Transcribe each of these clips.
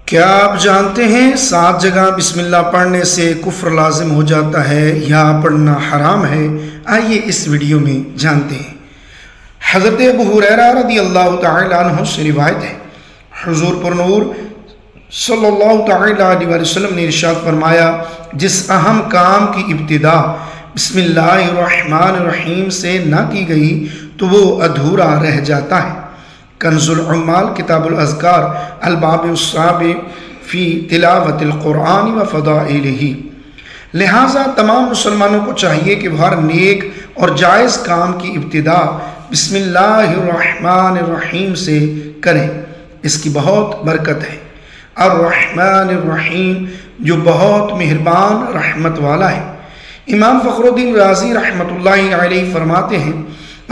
کیا آپ جانتے ہیں 7 جگہ بسم اللہ پڑھنے سے کفر لازم ہو جاتا ہے یا پڑھنا حرام ہے؟ آئیے اس ویڈیو میں جانتے ہیں۔ حضرت ابو ہریرہ رضی اللہ تعالی عنہ سے روایت ہے، حضور پر نور صلی اللہ تعالی علیہ وسلم نے ارشاد فرمایا، جس اہم کام کی ابتدا بسم اللہ الرحمن الرحیم سے نہ کی گئی تو وہ ادھورا رہ جاتا ہے۔ کنز العمال کتاب الاذکار الباب السابع فی تلاوت القرآن و فضائلہ۔ لہٰذا تمام مسلمانوں کو چاہیے کہ وہ ہر نیک اور جائز کام کی ابتدا بسم اللہ الرحمن الرحیم سے کریں، اس کی بہت برکت ہے۔ الرحمن الرحیم، جو بہت مہربان رحمت والا ہے۔ امام فخر الدین رازی رحمۃ اللہ علیہ فرماتے ہیں،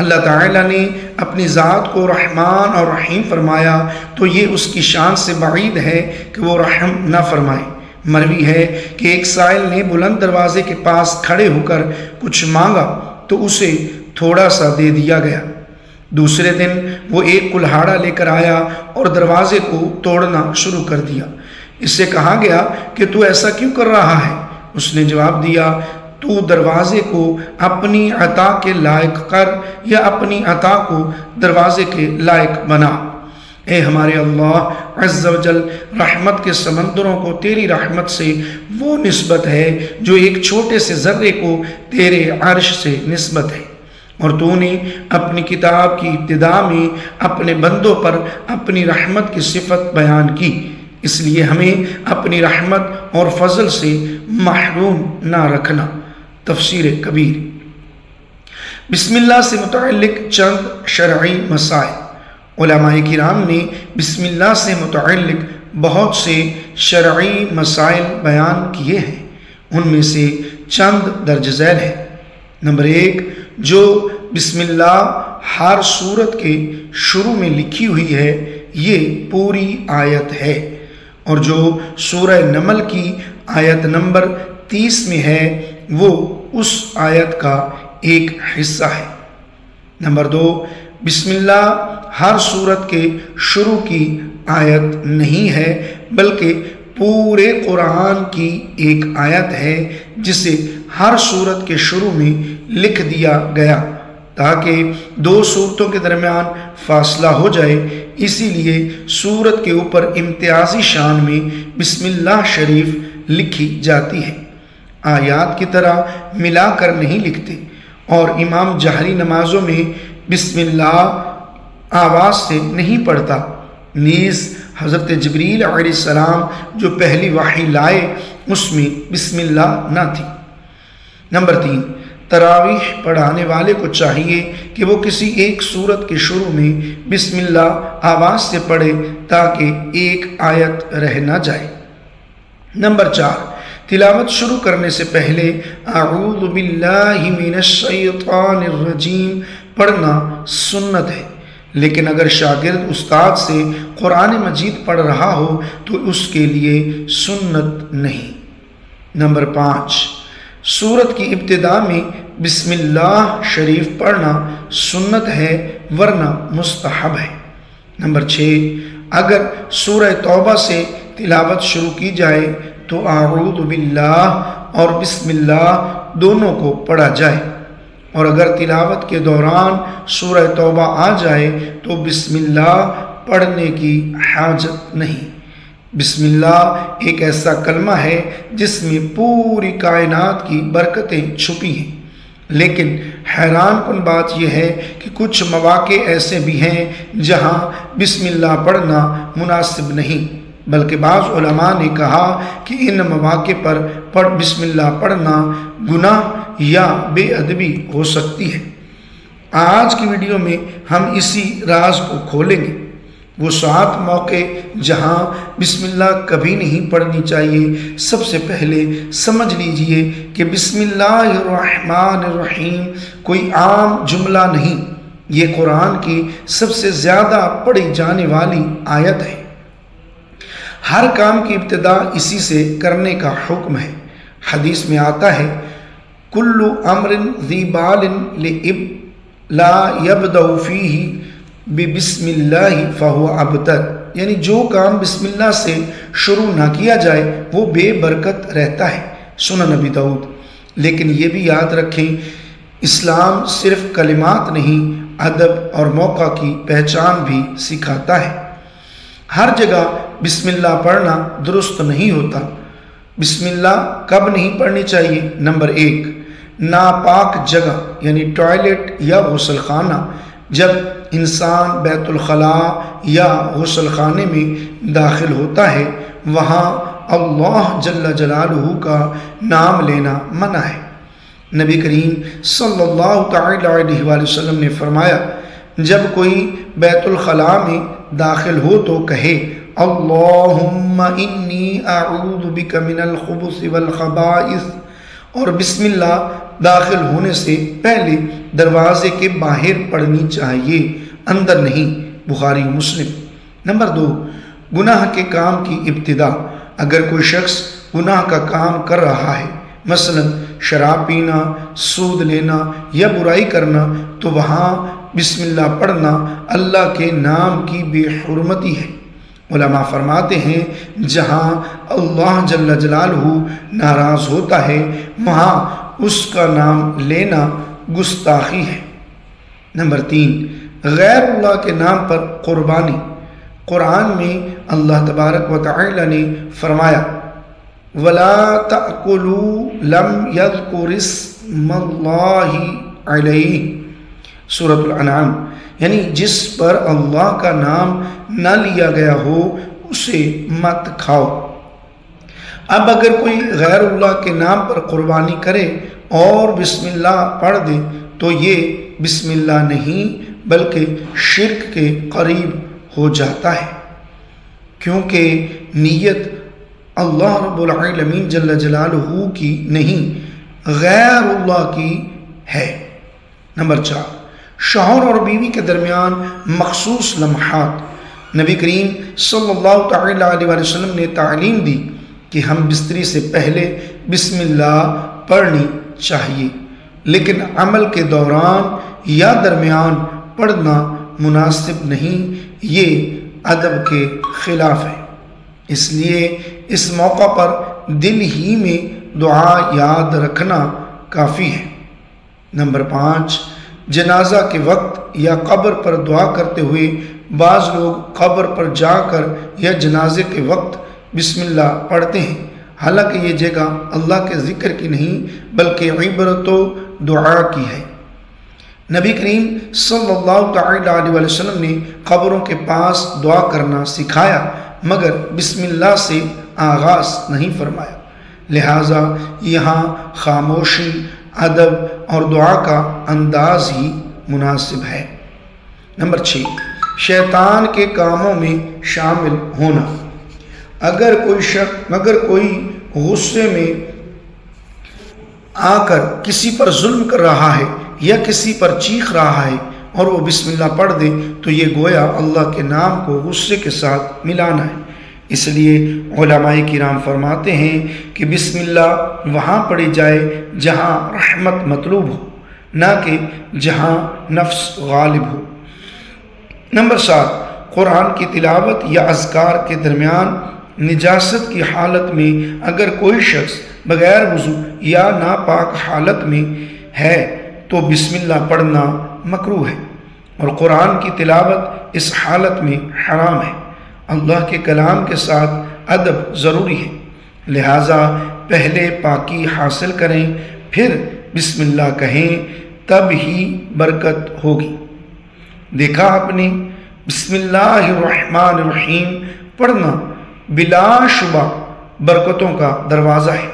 اللہ تعالیٰ نے اپنی ذات کو رحمان اور رحیم فرمایا تو یہ اس کی شان سے بعید ہے کہ وہ رحم نہ فرمائے۔ مروی ہے کہ ایک سائل نے بلند دروازے کے پاس کھڑے ہو کر کچھ مانگا تو اسے تھوڑا سا دے دیا گیا۔ دوسرے دن وہ ایک کلہاڑا لے کر آیا اور دروازے کو توڑنا شروع کر دیا۔ اس سے کہا گیا کہ تو ایسا کیوں کر رہا ہے؟ اس نے جواب دیا، تو دروازے کو اپنی عطا کے لائق کر یا اپنی عطا کو دروازے کے لائق بنا۔ اے ہمارے اللہ عز و جل، رحمت کے سمندروں کو تیری رحمت سے وہ نسبت ہے جو ایک چھوٹے سے ذرے کو تیرے عرش سے نسبت ہے، اور تو نے اپنی کتاب کی ابتدا میں اپنے بندوں پر اپنی رحمت کی صفت بیان کی، اس لیے ہمیں اپنی رحمت اور فضل سے محروم نہ رکھنا۔ تفسیر کبیر۔ بسم اللہ سے متعلق چند شرعی مسائل۔ علماء کرام نے بسم اللہ سے متعلق بہت سے شرعی مسائل بیان کیے ہیں، ان میں سے چند درج ذیل ہیں۔ نمبر 1، جو بسم اللہ ہر سورت کے شروع میں لکھی ہوئی ہے یہ پوری آیت ہے، اور جو سورہ نمل کی آیت نمبر 30 میں ہے وہ اس آیت کا ایک حصہ ہے۔ نمبر 2، بسم اللہ ہر سورت کے شروع کی آیت نہیں ہے بلکہ پورے قرآن کی ایک آیت ہے جسے ہر سورت کے شروع میں لکھ دیا گیا تاکہ 2 سورتوں کے درمیان فاصلہ ہو جائے، اسی لیے سورت کے اوپر امتیازی شان میں بسم اللہ شریف لکھی جاتی ہے۔ آیات کی طرح ملا کر نہیں لکھتے، اور امام جہری نمازوں میں بسم اللہ آواز سے نہیں پڑھتا۔ نیز حضرت جبریل علیہ السلام جو پہلی وحی لائے اس میں بسم اللہ نہ تھی۔ نمبر 3، تراویح پڑھانے والے کو چاہیے کہ وہ کسی ایک سورت کے شروع میں بسم اللہ آواز سے پڑھے تاکہ ایک آیت رہ نہ جائے۔ نمبر 4، تلاوت شروع کرنے سے پہلے اعوذ باللہ من الشیطان الرجیم پڑھنا سنت ہے، لیکن اگر شاگرد استاد سے قرآن مجید پڑھ رہا ہو تو اس کے لیے سنت نہیں۔ نمبر 5، سورت کی ابتدا میں بسم اللہ شریف پڑھنا سنت ہے ورنہ مستحب ہے۔ نمبر 6، اگر سورہ توبہ سے تلاوت شروع کی جائے تو اعوذ باللہ اور بسم اللہ دونوں کو پڑھا جائے، اور اگر تلاوت کے دوران سورہ توبہ آ جائے تو بسم اللہ پڑھنے کی حاجت نہیں۔ بسم اللہ ایک ایسا کلمہ ہے جس میں پوری کائنات کی برکتیں چھپی ہیں، لیکن حیران کن بات یہ ہے کہ کچھ مواقع ایسے بھی ہیں جہاں بسم اللہ پڑھنا مناسب نہیں، بلکہ بعض علماء نے کہا کہ ان مواقع پر بسم اللہ پڑھنا گناہ یا بے ادبی ہو سکتی ہے۔ آج کی ویڈیو میں ہم اسی راز کو کھولیں گے، وہ 7 موقع جہاں بسم اللہ کبھی نہیں پڑھنی چاہیے۔ سب سے پہلے سمجھ لیجئے کہ بسم اللہ الرحمن الرحیم کوئی عام جملہ نہیں، یہ قرآن کی سب سے زیادہ پڑھی جانے والی آیت ہے۔ ہر کام کی ابتدا اسی سے کرنے کا حکم ہے۔ حدیث میں آتا ہے، کل امر ذی بال لا یبدأ فیہ ببسم اللہ فہو ابتر، یعنی جو کام بسم اللہ سے شروع نہ کیا جائے وہ بے برکت رہتا ہے، سنن نبی داؤد۔ لیکن یہ بھی یاد رکھیں، اسلام صرف کلمات نہیں، ادب اور موقع کی پہچان بھی سکھاتا ہے۔ ہر جگہ بسم اللہ پڑھنا درست نہیں ہوتا۔ بسم اللہ کب نہیں پڑھنی چاہیے؟ نمبر 1، ناپاک جگہ یعنی ٹوائلٹ یا غسل خانہ۔ جب انسان بیت الخلاء یا غسل خانے میں داخل ہوتا ہے وہاں اللہ جل جلالہ کا نام لینا منع ہے۔ نبی کریم صلی اللہ تعالی علیہ وآلہ وسلم نے فرمایا، جب کوئی بیت الخلاء میں داخل ہو تو کہے اللہم انی اعوذ بک من الخبث والخبائث، اور بسم اللہ داخل ہونے سے پہلے دروازے کے باہر پڑھنی چاہیے، اندر نہیں، بخاری مسلم۔ نمبر 2، گناہ کے کام کی ابتدا۔ اگر کوئی شخص گناہ کا کام کر رہا ہے، مثلا شراب پینا، سود لینا یا برائی کرنا، تو وہاں بسم اللہ پڑھنا اللہ کے نام کی بے حرمتی ہے۔ علماء فرماتے ہیں جہاں اللہ جل جلالہ ناراض ہوتا ہے وہاں اس کا نام لینا گستاخی ہے۔ نمبر 3، غیر اللہ کے نام پر قربانی۔ قرآن میں اللہ تبارک و تعالی نے فرمایا وَلَا تَأْكُلُوا لَمْ يَذْكُرِ اسْمَ اللَّهِ عَلَيْهِ، سورۃ الانعام، یعنی جس پر اللہ کا نام نہ لیا گیا ہو اسے مت کھاؤ۔ اب اگر کوئی غیر اللہ کے نام پر قربانی کرے اور بسم اللہ پڑھ دے تو یہ بسم اللہ نہیں بلکہ شرک کے قریب ہو جاتا ہے، کیونکہ نیت اللہ رب العالمین جل جلالہ کی نہیں غیر اللہ کی ہے۔ نمبر 4، شوہر اور بیوی کے درمیان مخصوص لمحات۔ نبی کریم صلی اللہ تعالی علیہ وسلم نے تعلیم دی کہ ہم بستری سے پہلے بسم اللہ پڑھنی چاہیے، لیکن عمل کے دوران یا درمیان پڑھنا مناسب نہیں، یہ ادب کے خلاف ہے۔ اس لیے اس موقع پر دل ہی میں دعا یاد رکھنا کافی ہے۔ نمبر 5، جنازہ کے وقت یا قبر پر دعا کرتے ہوئے بعض لوگ قبر پر جا کر یا جنازے کے وقت بسم اللہ پڑھتے ہیں، حالانکہ یہ جگہ اللہ کے ذکر کی نہیں بلکہ عبرت و دعا کی ہے۔ نبی کریم صلی اللہ تعالی علیہ وسلم نے قبروں کے پاس دعا کرنا سکھایا مگر بسم اللہ سے آغاز نہیں فرمایا، لہٰذا یہاں خاموشی، ادب اور دعا کا انداز ہی مناسب ہے۔ نمبر 6، شیطان کے کاموں میں شامل ہونا۔ اگر کوئی غصے میں آ کر کسی پر ظلم کر رہا ہے یا کسی پر چیخ رہا ہے اور وہ بسم اللہ پڑھ دے تو یہ گویا اللہ کے نام کو غصے کے ساتھ ملانا ہے۔ اس لیے علماء کرام فرماتے ہیں کہ بسم اللہ وہاں پڑھی جائے جہاں رحمت مطلوب ہو، نہ کہ جہاں نفس غالب ہو۔ نمبر 7، قرآن کی تلاوت یا اذکار کے درمیان نجاست کی حالت میں اگر کوئی شخص بغیر وضو یا ناپاک حالت میں ہے تو بسم اللہ پڑھنا مکروہ ہے، اور قرآن کی تلاوت اس حالت میں حرام ہے۔ اللہ کے کلام کے ساتھ ادب ضروری ہے، لہٰذا پہلے پاکی حاصل کریں پھر بسم اللہ کہیں، تب ہی برکت ہوگی۔ دیکھا آپ نے، بسم اللہ الرحمن الرحیم پڑھنا بلا شبہ برکتوں کا دروازہ ہے،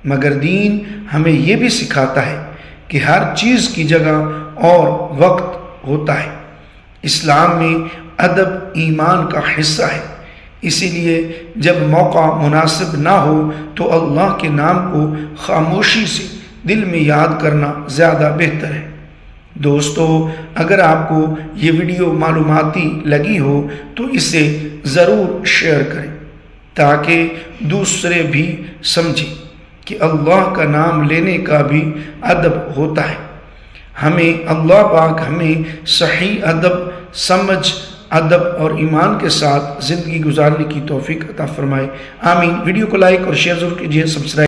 مگر دین ہمیں یہ بھی سکھاتا ہے کہ ہر چیز کی جگہ اور وقت ہوتا ہے۔ اسلام میں ادب ایمان کا حصہ ہے، اسی لیے جب موقع مناسب نہ ہو تو اللہ کے نام کو خاموشی سے دل میں یاد کرنا زیادہ بہتر ہے۔ دوستو، اگر آپ کو یہ ویڈیو معلوماتی لگی ہو تو اسے ضرور شیئر کریں تاکہ دوسرے بھی سمجھیں کہ اللہ کا نام لینے کا بھی ادب ہوتا ہے۔ اللہ پاک ہمیں صحیح ادب، سمجھ ادب اور ایمان کے ساتھ زندگی گزارنے کی توفیق عطا فرمائے، آمین۔ ویڈیو کو لائک اور شیئر ضرور کیجیے، سبسکرائب